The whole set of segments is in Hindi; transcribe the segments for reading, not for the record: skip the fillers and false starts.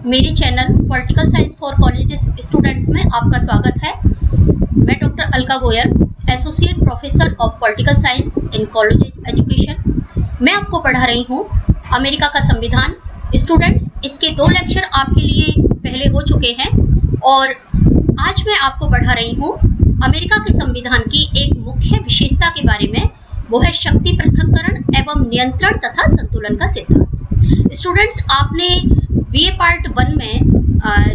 मेरे channel political science for college students में आपका स्वागत है। मैं doctor Alka Goyal, associate professor of political science in college education. मैं आपको पढ़ा रही हूँ अमेरिका का संविधान। स्टूडेंट्स, इसके 2 लेक्चर आपके लिए पहले हो चुके हैं और आज मैं आपको पढ़ा रही हूँ अमेरिका के संविधान की एक मुख्य विशेषता के बारे में। वो है शक्ति पृथक्करण एवं नियंत्रण तथा संतुलन का सिद्धांत। स्टूडेंट्स, आपने बीए पार्ट 1 में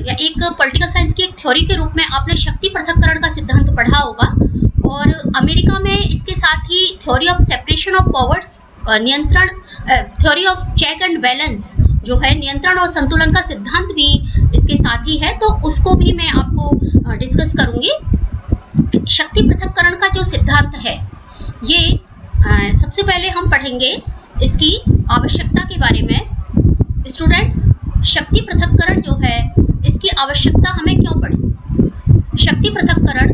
या एक पॉलिटिकल साइंस की एक थ्योरी के रूप में आपने शक्ति पृथक्करण का सिद्धांत पढ़ा होगा और अमेरिका में इसके साथ ही theory of separation of powers, नियंत्रण, theory of check and balance जो है, नियंत्रण और संतुलन का सिद्धांत भी इसके साथ ही है, तो उसको भी मैं आपको डिस्कस करूंगी। शक्ति पृथक्करण का जो सिद्धांत है, ये सबसे पहले हम पढ़ेंगे इसकी आवश्यकता के बारे में। स्टूडेंट्स, शक्ति पृथक्करण जो है, इसकी आवश्यकता हमें क्यों पड़ी? शक्ति पृथक्करण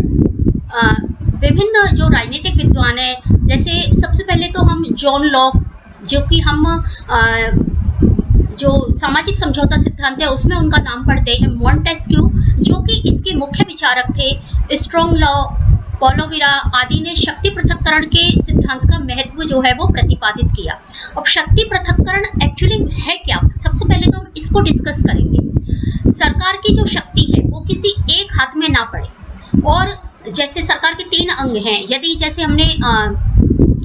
विभिन्न जो राजनीतिक विद्वान है, जैसे सबसे पहले तो हम जॉन लॉक, जो कि हम जो सामाजिक समझौता सिद्धांत है उसमें उनका नाम पढ़ते हैं, मॉन्टेस्क्यू, जो कि इसके मुख्य विचारक थे, स्ट्रॉन्ग लॉ, पॉलोविरा आदि ने शक्ति पृथक्करण के सिद्धांत का महत्व जो है वो प्रतिपादित किया। अब शक्ति पृथक्करण एक्चुअली है क्या? सबसे पहले तो हम इसको डिस्कस करेंगे। सरकार की जो शक्ति है वो किसी एक हाथ में ना पड़े, और जैसे सरकार के 3 अंग हैं। यदि जैसे हमने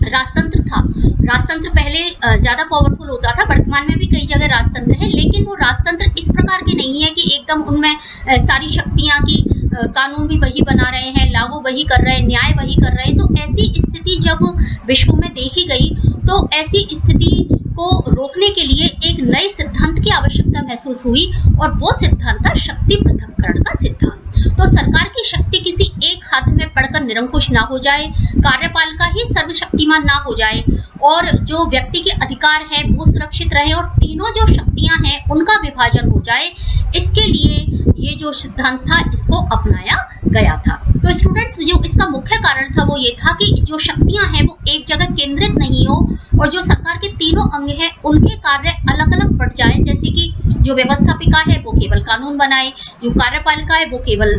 राजतंत्र था, राजतंत्र पहले ज़्यादा पावरफुल होता था, वर्तमान में भी कई जगह राजतंत्र है, लेकिन वो राजतंत्र इस प्रकार के नहीं है कि एकदम उनमें सारी शक्तियाँ की कानून भी वही बना रहे हैं, लागू वही कर रहे हैं, न्याय वही कर रहे हैं। तो ऐसी स्थिति जब विश्व में देखी गई तो ऐसी स्थिति को रोकने के लिए एक नए सिद्धांत की आवश्यकता महसूस हुई और वो सिद्धांत था शक्ति पृथक्करण का सिद्धांत। तो सरकार की शक्ति किसी एक हाथ में पड़कर निरंकुश ना हो जाए, कार्यपालिका ही सर्वशक्तिमान ना हो जाए, और जो व्यक्ति के अधिकार है वो सुरक्षित रहे, और तीनों जो शक्तियां हैं उनका विभाजन हो जाए। इसके लिए ये जो सिद्धांत था इसको अपनाया गया था। तो स्टूडेंट्स, जो इसका मुख्य कारण था वो ये था कि जो शक्तियां हैं वो एक जगह केंद्रित नहीं हो, और जो सरकार के तीनों अंग हैं उनके कार्य अलग अलग बढ़ जाएं। जैसे कि जो व्यवस्थापिका है वो केवल कानून बनाए, जो कार्यपालिका है वो केवल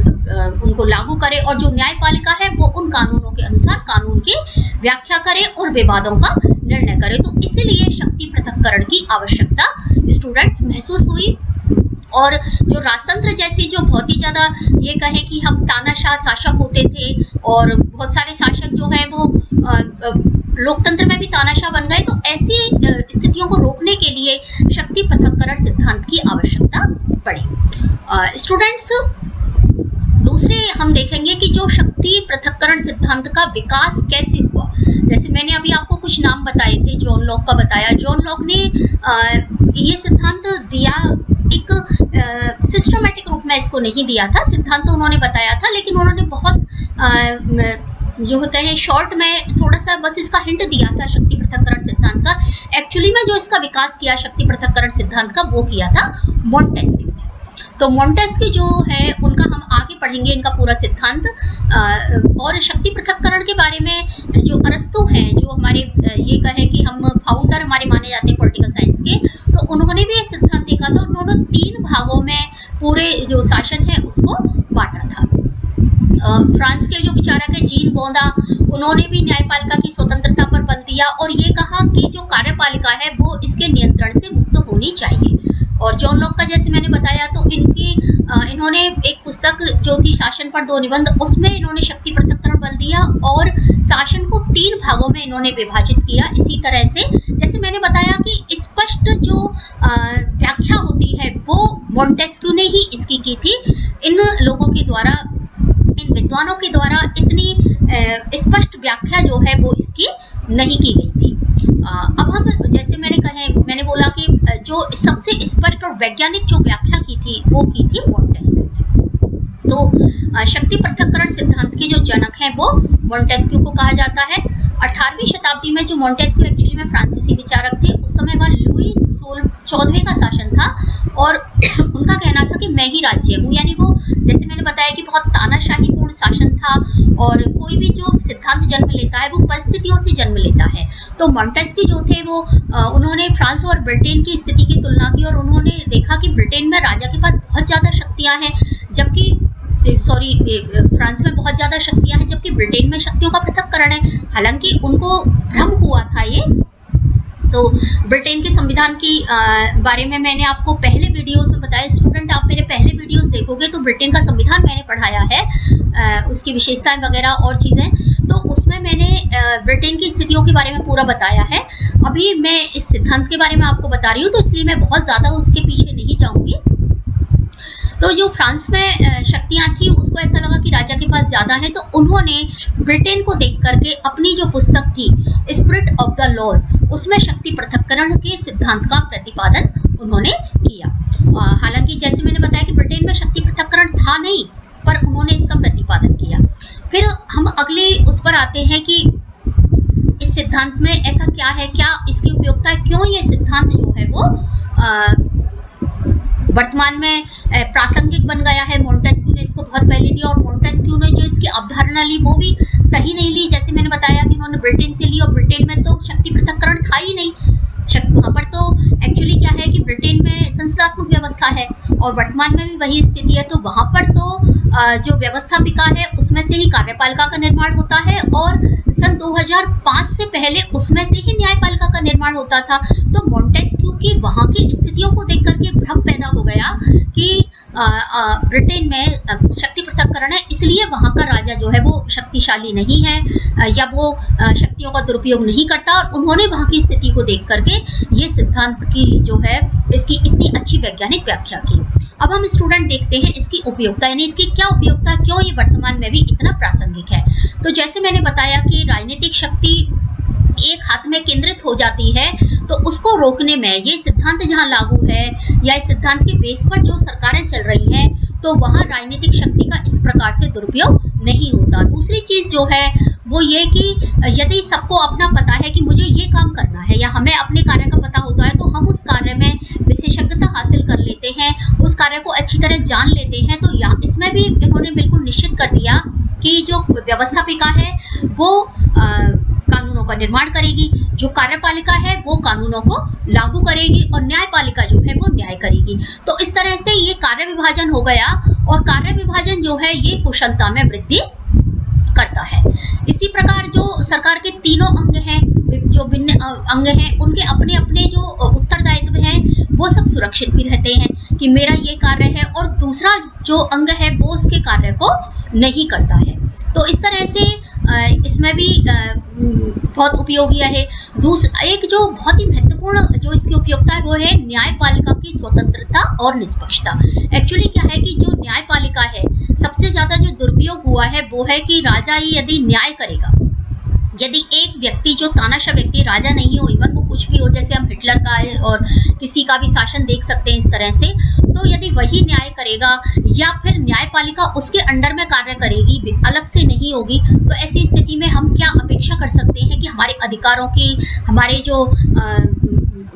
उनको लागू करे, और जो न्यायपालिका है वो उन कानूनों के अनुसार कानून की व्याख्या करे और विवादों का निर्णय करे। तो इसीलिए शक्ति पृथक्करण की आवश्यकता स्टूडेंट्स महसूस हुई। और जो राजतंत्र जैसी जो बहुत ही ज़्यादा ये कहें कि हम तानाशाह शासक होते थे, और बहुत सारे शासक जो हैं वो लोकतंत्र में भी तानाशाह बन गए, तो ऐसी स्थितियों को रोकने के लिए शक्ति पृथक्करण सिद्धांत की आवश्यकता पड़ी। स्टूडेंट्स, दूसरे हम देखेंगे कि जो शक्ति पृथक्करण सिद्धांत का विकास कैसे हुआ। जैसे मैंने अभी आपको कुछ नाम बताए थे, जॉन लॉक का बताया। जॉन लॉक ने ये सिद्धांत दिया, एक सिस्टमैटिक रूप में इसको नहीं दिया था, सिद्धांत तो उन्होंने बताया था, लेकिन उन्होंने बहुत जो कहें शॉर्ट में थोड़ा सा बस इसका हिंट दिया था शक्ति पृथक्करण सिद्धांत का। एक्चुअली में जो इसका विकास किया शक्ति पृथक्करण सिद्धांत का, वो किया था मॉन्टेस्क्यू ने। तो मॉन्टेस्क्यू जो है उनका हम आगे पढ़ेंगे, इनका पूरा सिद्धांत। और शक्ति पृथक्करण के बारे में जो अरस्तु हैं, जो हमारे ये कहें कि हम फाउंडर हमारे माने जाते हैं पॉलिटिकल साइंस के, तो उन्होंने भी ये सिद्धांत देखा था। उन्होंने 3 भागों में पूरे जो शासन है उसको बांटा था। फ्रांस के जो विचारक है जीन बोंदा, उन्होंने भी न्यायपालिका की स्वतंत्रता पर बल दिया और ये कहा कि जो कार्यपालिका है वो इसके नियंत्रण से मुक्त होनी चाहिए। और जॉन लॉक का जैसे मैंने बताया, तो इन्होंने एक पुस्तक जो थी शासन पर 2 निबंध, उसमें इन्होंने शक्ति पृथक्करण बल दिया और शासन को 3 भागों में इन्होंने विभाजित किया। इसी तरह से जैसे मैंने बताया कि स्पष्ट जो व्याख्या होती है वो मॉन्टेस्क्यू ने ही इसकी की थी। इन लोगों के द्वारा, इन विद्वानों के द्वारा इतनी स्पष्ट व्याख्या जो है वो इसकी नहीं की गई थी। अब हम जैसे मैंने बोला कि जो सबसे स्पष्ट और वैज्ञानिक जो व्याख्या की थी वो की थी मॉन्टेस्क्यू ने। तो शक्ति पृथक्करण सिद्धांत के जो जनक हैं वो मोंटेस्क्यू को कहा जाता है। 18वीं शताब्दी में जो मोंटेस्क्यू एक्चुअली में फ्रांसीसी विचारक थे, उस समय वह लुई 14वें का शासन था और उनका कहना था कि मैं ही राज्य हूँ, यानी वो जैसे मैंने बताया कि बहुत तानाशाहीपूर्ण शासन था और कोई भी जो सिद्धांत जन्म लेता है वो परिस्थितियों से जन्म लेता है। तो मोंटेस्क्यू जो थे वो उन्होंने फ्रांस और ब्रिटेन की स्थिति की तुलना की और उन्होंने देखा कि ब्रिटेन में राजा के पास बहुत ज़्यादा शक्तियाँ हैं, जबकि फ्रांस में बहुत ज़्यादा शक्तियाँ हैं, जबकि ब्रिटेन में शक्तियों का पृथक्करण है। हालांकि उनको भ्रम हुआ था ये। तो ब्रिटेन के संविधान की बारे में मैंने आपको पहले वीडियोस में बताया। स्टूडेंट, आप मेरे पहले वीडियोस देखोगे तो ब्रिटेन का संविधान मैंने पढ़ाया है, उसकी विशेषताएं वगैरह और चीज़ें, तो उसमें मैंने ब्रिटेन की स्थितियों के बारे में पूरा बताया है। अभी मैं इस सिद्धांत के बारे में आपको बता रही हूँ, तो इसलिए मैं बहुत ज़्यादा उसके पीछे नहीं जाऊँगी। तो जो फ्रांस में शक्तियाँ थी, उसको ऐसा लगा कि राजा के पास ज़्यादा है, तो उन्होंने ब्रिटेन को देख करके अपनी जो पुस्तक थी स्पिरिट ऑफ द लॉज, उसमें शक्ति पृथक्करण के सिद्धांत का प्रतिपादन उन्होंने किया। हालांकि जैसे मैंने बताया कि ब्रिटेन में शक्ति पृथक्करण था नहीं, पर उन्होंने इसका प्रतिपादन किया। फिर हम अगले उस पर आते हैं कि इस सिद्धांत में ऐसा क्या है, क्या इसकी उपयोगिता है, क्यों ये सिद्धांत जो है वो वर्तमान में प्रासंगिक बन गया है। मोंटेस्क्यू ने इसको बहुत पहले दिया और मोंटेस्क्यू ने जो इसकी अवधारणा ली वो भी सही नहीं ली। जैसे मैंने बताया कि उन्होंने ब्रिटेन से ली और ब्रिटेन में तो शक्ति पृथक्करण था ही नहीं। वहाँ पर तो एक्चुअली क्या है कि ब्रिटेन में संस्थात्मक व्यवस्था है और वर्तमान में भी वही स्थिति है। तो वहाँ पर तो जो व्यवस्थापिका है उसमें से ही कार्यपालिका का निर्माण होता है और सन 2005 से पहले उसमें से ही न्यायपालिका का निर्माण होता था। तो मोंटेस्क्यू की वहाँ की स्थितियों को देख करके भ्रम पैदा हो गया कि ब्रिटेन में शक्ति पृथक्करण है, इसलिए वहाँ का राजा जो है वो शक्तिशाली नहीं है या वो शक्तियों का दुरुपयोग नहीं करता, और उन्होंने वहाँ की स्थिति को देख करके ये सिद्धांत की जो है इसकी इतनी अच्छी वैज्ञानिक व्याख्या की। अब हम स्टूडेंट देखते हैं इसकी उपयोगिता, यानी इसकी क्या उपयोगिता, क्यों ये वर्तमान में भी इतना प्रासंगिक है। तो जैसे मैंने बताया कि राजनीतिक शक्ति एक हाथ में केंद्रित हो जाती है, तो उसको रोकने में ये सिद्धांत जहां लागू है या इस सिद्धांत के बेस पर जो सरकारें चल रही हैं, तो वहां राजनीतिक शक्ति का इस प्रकार से दुरुपयोग नहीं होता। दूसरी चीज जो है वो ये कि यदि सबको अपना पता है कि मुझे ये काम करना है या हमें अपने कार्य का पता होता है, तो हम उस कार्य में विशेषज्ञता हासिल कर लेते हैं, उस कार्य को अच्छी तरह जान लेते हैं। तो यहाँ इसमें भी इन्होंने बिल्कुल निश्चित कर दिया कि जो व्यवस्थापिका है वो कानूनों का निर्माण करेगी, जो कार्यपालिका है वो कानूनों को लागू करेगी और न्यायपालिका जो है वो न्याय करेगी। तो इस तरह से ये कार्य विभाजन हो गया और कार्य विभाजन जो है ये कुशलता में वृद्धि करता है। इसी प्रकार जो सरकार के तीनों अंग हैं, जो भिन्न अंग हैं, उनके अपने अपने जो उत्तरदायित्व हैं वो सब सुरक्षित भी रहते हैं कि मेरा ये कार्य है और दूसरा जो अंग है वो उसके कार्य को नहीं करता है। तो इस तरह से इसमें भी बहुत उपयोगी है। एक जो बहुत ही महत्वपूर्ण जो इसकी उपयोगिता है वो है न्यायपालिका की स्वतंत्रता और निष्पक्षता। एक्चुअली क्या है कि जो न्यायपालिका है, सबसे ज्यादा जो दुरुपयोग हुआ है वो है कि राजा ही यदि न्याय करेगा, यदि एक व्यक्ति जो तानाशाह व्यक्ति राजा नहीं हो, इवन वो कुछ भी हो, जैसे हम हिटलर का है और किसी का भी शासन देख सकते हैं इस तरह से, तो यदि वही न्याय करेगा या फिर न्यायपालिका उसके अंडर में कार्य करेगी, अलग से नहीं होगी, तो ऐसी स्थिति में हम क्या अपेक्षा कर सकते हैं कि हमारे अधिकारों की, हमारे जो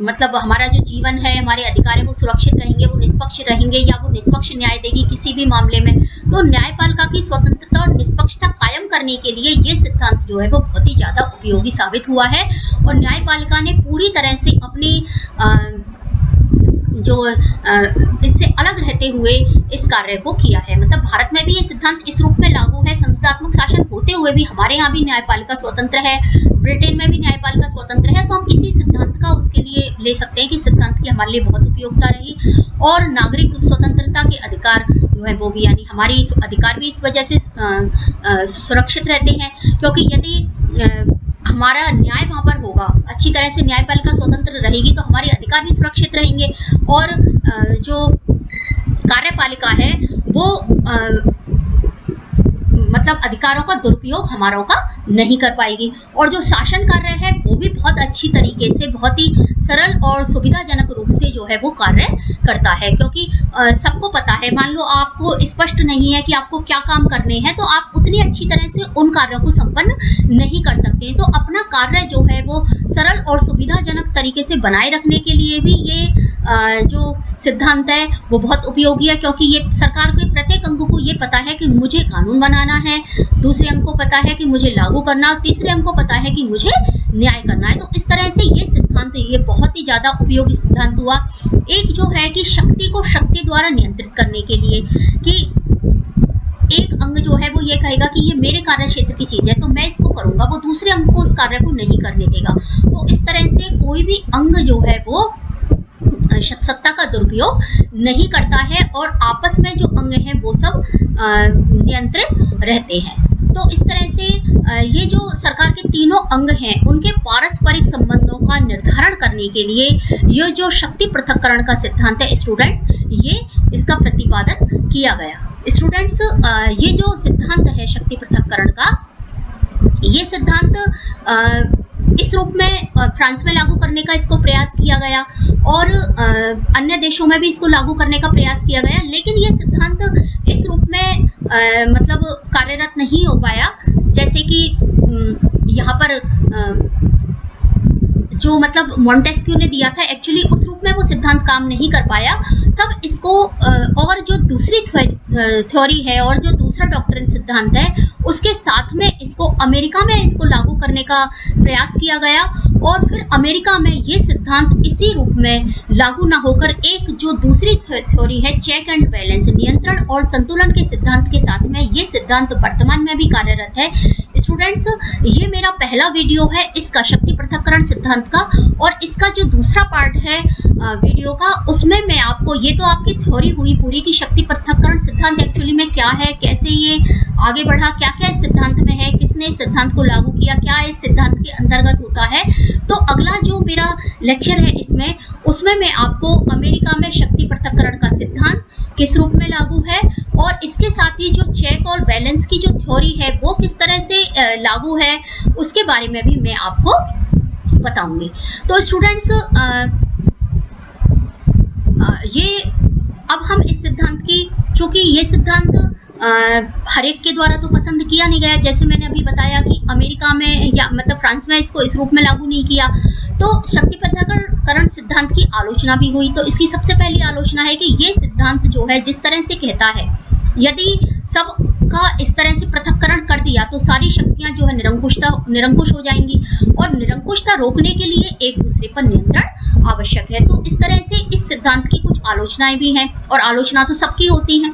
मतलब हमारा जो जीवन है, हमारे अधिकार है वो सुरक्षित रहेंगे, वो निष्पक्ष रहेंगे या वो निष्पक्ष न्याय देगी किसी भी मामले में। तो न्यायपालिका की स्वतंत्रता और निष्पक्षता कायम करने के लिए ये सिद्धांत जो है वो बहुत ही ज़्यादा उपयोगी साबित हुआ है और न्यायपालिका ने पूरी तरह से अपनी जो इससे अलग रहते हुए इस कार्य को किया है। मतलब भारत में भी ये सिद्धांत इस रूप में लागू है, संस्थात्मक शासन होते हुए भी हमारे यहाँ भी न्यायपालिका स्वतंत्र है, ब्रिटेन में भी न्यायपालिका स्वतंत्र है। तो हम इसी सिद्धांत का उसके लिए ले सकते हैं कि सिद्धांत की हमारे लिए बहुत उपयोगिता रही और नागरिक स्वतंत्रता के अधिकार जो है वो भी, यानी हमारी अधिकार भी इस वजह से सुरक्षित रहते हैं, क्योंकि यदि हमारा न्याय वहाँ पर होगा, अच्छी तरह से न्यायपालिका स्वतंत्र रहेगी तो हमारे अधिकार भी सुरक्षित रहेंगे और जो कार्यपालिका है वो मतलब अधिकारों का दुरुपयोग हमारों का नहीं कर पाएगी और जो शासन कार्य है वो भी भी बहुत अच्छी तरीके से, बहुत ही सरल और सुविधाजनक रूप से जो है वो कार्य करता है। क्योंकि सबको पता है, मान लो आपको स्पष्ट नहीं है कि आपको क्या काम करने हैं, तो आप उतनी अच्छी तरह से उन कार्यों को संपन्न नहीं कर सकते। तो अपना कार्य जो है वो सरल और सुविधाजनक तरीके से बनाए रखने के लिए भी ये जो सिद्धांत है वो बहुत उपयोगी है। क्योंकि ये सरकार के प्रत्येक अंग को ये पता है कि मुझे कानून बनाना है, दूसरे अंग को पता है कि मुझे लागू करना, और तीसरे अंग को पता है कि मुझे न्याय करना है। तो इस तरह से ये सिद्धांत, ये बहुत ही ज्यादा उपयोगी सिद्धांत हुआ। एक जो है कि शक्ति को शक्ति द्वारा नियंत्रित करने के लिए, कि एक अंग जो है वो ये कहेगा कि ये मेरे कार्य क्षेत्र की चीज है तो मैं इसको करूंगा, वो दूसरे अंग को उस कार्य को नहीं करने देगा। तो इस तरह से कोई भी अंग जो है वो सत्ता का दुरुपयोग नहीं करता है, और आपस में जो अंग हैं वो सब नियंत्रित रहते हैं। तो इस तरह से ये जो सरकार के तीनों अंग हैं उनके पारस्परिक संबंधों का निर्धारण करने के लिए ये जो शक्ति पृथक्करण का सिद्धांत है स्टूडेंट्स, ये इसका प्रतिपादन किया गया। स्टूडेंट्स, ये जो सिद्धांत है शक्ति पृथक्करण का, ये सिद्धांत इस रूप में फ्रांस में लागू करने का इसको प्रयास किया गया, और अन्य देशों में भी इसको लागू करने का प्रयास किया गया। लेकिन ये सिद्धांत इस रूप में मतलब कार्यरत नहीं हो पाया, जैसे कि यहाँ पर जो मतलब मॉन्टेस्क्यू ने दिया था, एक्चुअली उस रूप में वो सिद्धांत काम नहीं कर पाया। तब इसको और जो दूसरी थ्योरी है और जो दूसरा डॉक्ट्रिन सिद्धांत है उसके साथ में इसको अमेरिका में इसको लागू करने का प्रयास किया गया, और फिर अमेरिका में ये सिद्धांत इसी रूप में लागू ना होकर एक जो दूसरी थ्योरी है चेक एंड बैलेंस, नियंत्रण और संतुलन के सिद्धांत के साथ में ये सिद्धांत वर्तमान में भी कार्यरत है। स्टूडेंट्स, ये मेरा पहला वीडियो है इसका शक्ति पृथक्करण सिद्धांत का, और इसका जो दूसरा पार्ट है वीडियो का, उसमें मैं आपको, ये तो आपकी थ्योरी हुई पूरी की शक्ति पृथक्करण सिद्धांत एक्चुअली में क्या है, कैसे ये आगे बढ़ा, क्या क्या इस सिद्धांत में है, किसने इस सिद्धांत को लागू किया, क्या इस सिद्धांत के अंतर्गत होता है। तो अगला जो मेरा लेक्चर है इसमें, उसमें मैं आपको अमेरिका में शक्ति पृथक्करण का सिद्धांत किस रूप में लागू है, और इसके साथ ही जो चेक और बैलेंस की जो थ्योरी है वो किस तरह से लागू है, उसके बारे में भी मैं आपको बताऊंगी। तो स्टूडेंट्स, ये अब हम इस सिद्धांत की, चूंकि ये सिद्धांत हर एक के द्वारा तो पसंद किया नहीं गया, जैसे मैंने अभी बताया कि अमेरिका में या मतलब फ्रांस में इसको इस रूप में लागू नहीं किया, तो शक्ति पृथक्करण सिद्धांत की आलोचना भी हुई। तो इसकी सबसे पहली आलोचना है कि ये सिद्धांत जो है जिस तरह से कहता है, यदि सब का इस तरह से पृथक्करण कर दिया तो सारी शक्तियां जो है निरंकुश हो जाएंगी, और निरंकुशता रोकने के लिए एक दूसरे पर नियंत्रण आवश्यक है। तो इस तरह से इस सिद्धांत की कुछ आलोचनाएं भी हैं, और आलोचना तो सबकी होती है।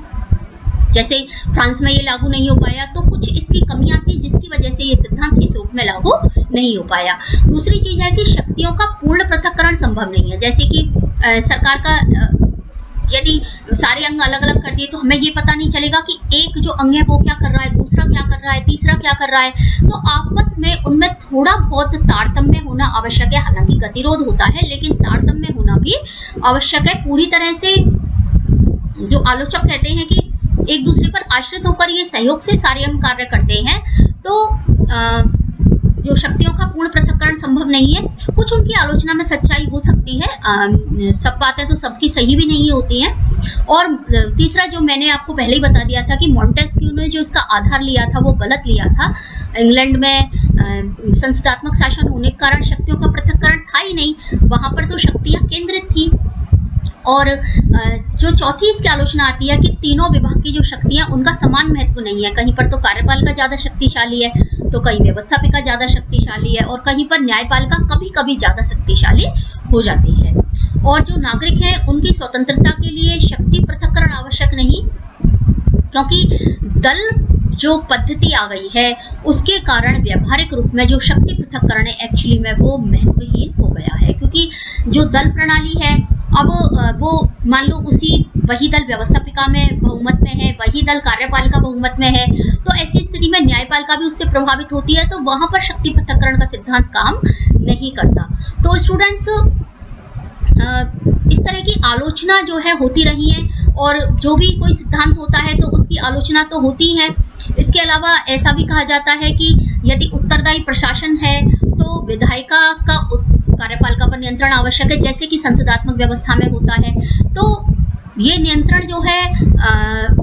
जैसे फ्रांस में ये लागू नहीं हो पाया तो कुछ इसकी कमियां थी जिसकी वजह से ये सिद्धांत इस रूप में लागू नहीं हो पाया। दूसरी चीज है कि शक्तियों का पूर्ण पृथक्करण संभव नहीं है, जैसे कि सरकार का यदि सारे अंग अलग अलग कर दिए तो हमें ये पता नहीं चलेगा कि एक जो अंग है वो क्या कर रहा है, दूसरा क्या कर रहा है, तीसरा क्या कर रहा है। तो आपस में उनमें थोड़ा बहुत तारतम्य होना आवश्यक है, हालांकि गतिरोध होता है लेकिन तारतम्य होना भी आवश्यक है। पूरी तरह से जो आलोचक कहते हैं कि एक दूसरे पर आश्रित होकर ये सहयोग से सारे अंग कार्य करते हैं, तो जो शक्तियों का पूर्ण पृथक्करण संभव नहीं है। कुछ उनकी आलोचना में सच्चाई हो सकती है, सब बातें तो सबकी सही भी नहीं होती हैं। और तीसरा जो मैंने आपको पहले ही बता दिया था कि मॉन्टेस्क्यू ने जो इसका आधार लिया था वो गलत लिया था। इंग्लैंड में संस्थात्मक शासन होने के कारण शक्तियों का पृथक्करण था ही नहीं, वहां पर तो शक्तियां केंद्रित थी। और जो चौथी इसकी आलोचना आती है कि तीनों विभाग की जो शक्तियां उनका समान महत्व नहीं है, कहीं पर तो कार्यपालिका ज्यादा शक्तिशाली है, तो कहीं व्यवस्थापिका ज्यादा शक्तिशाली है, और कहीं पर न्यायपालिका कभी कभी ज्यादा शक्तिशाली हो जाती है। और जो नागरिक हैं उनकी स्वतंत्रता के लिए शक्ति पृथक्करण आवश्यक नहीं, क्योंकि दल जो पद्धति आ गई है उसके कारण व्यावहारिक रूप में जो शक्ति पृथक्करण है एक्चुअली में वो महत्वहीन हो गया है। क्योंकि जो दल प्रणाली है, अब वो मान लो वही दल व्यवस्थापिका में बहुमत में है, वही दल कार्यपालिका बहुमत में है, तो ऐसी स्थिति में न्यायपालिका भी उससे प्रभावित होती है, तो वहां पर शक्ति पृथक्करण का सिद्धांत काम नहीं करता। तो स्टूडेंट्स, इस तरह की आलोचना जो है होती रही है, और जो भी कोई सिद्धांत होता है तो उसकी आलोचना तो होती है। इसके अलावा ऐसा भी कहा जाता है कि यदि उत्तरदायी प्रशासन है तो तो विधायिका का कार्यपालिका पर नियंत्रण आवश्यक है, जैसे कि संसदात्मक व्यवस्था में होता है। तो ये नियंत्रण जो है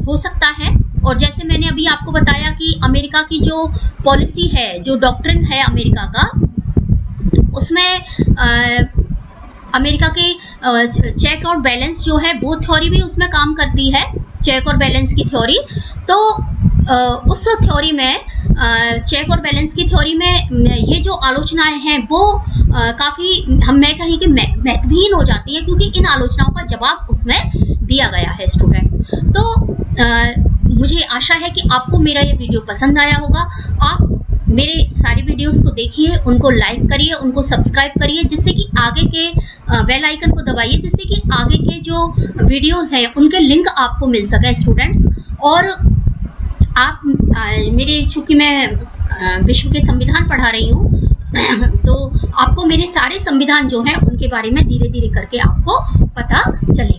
हो सकता है। और जैसे मैंने अभी आपको बताया कि अमेरिका की जो पॉलिसी है, जो डॉक्ट्रिन है अमेरिका का, उसमें अमेरिका के चेक और बैलेंस जो है वो थ्योरी भी उसमें काम करती है, चेक और बैलेंस की थ्योरी। तो उस थ्योरी में, चेक और बैलेंस की थ्योरी में ये जो आलोचनाएं हैं वो काफ़ी मैं कहीं कि महत्वहीन हो जाती हैं, क्योंकि इन आलोचनाओं का जवाब उसमें दिया गया है स्टूडेंट्स। तो मुझे आशा है कि आपको मेरा ये वीडियो पसंद आया होगा। आप मेरे सारी वीडियोस को देखिए, उनको लाइक करिए, उनको सब्सक्राइब करिए, जिससे कि आगे के बेल आइकन को दबाइए, जिससे कि आगे के जो वीडियोस हैं उनके लिंक आपको मिल सके स्टूडेंट्स। और आप मेरे, चूँकि मैं विश्व के संविधान पढ़ा रही हूँ तो आपको मेरे सारे संविधान जो हैं उनके बारे में धीरे धीरे करके आपको पता चलेगा।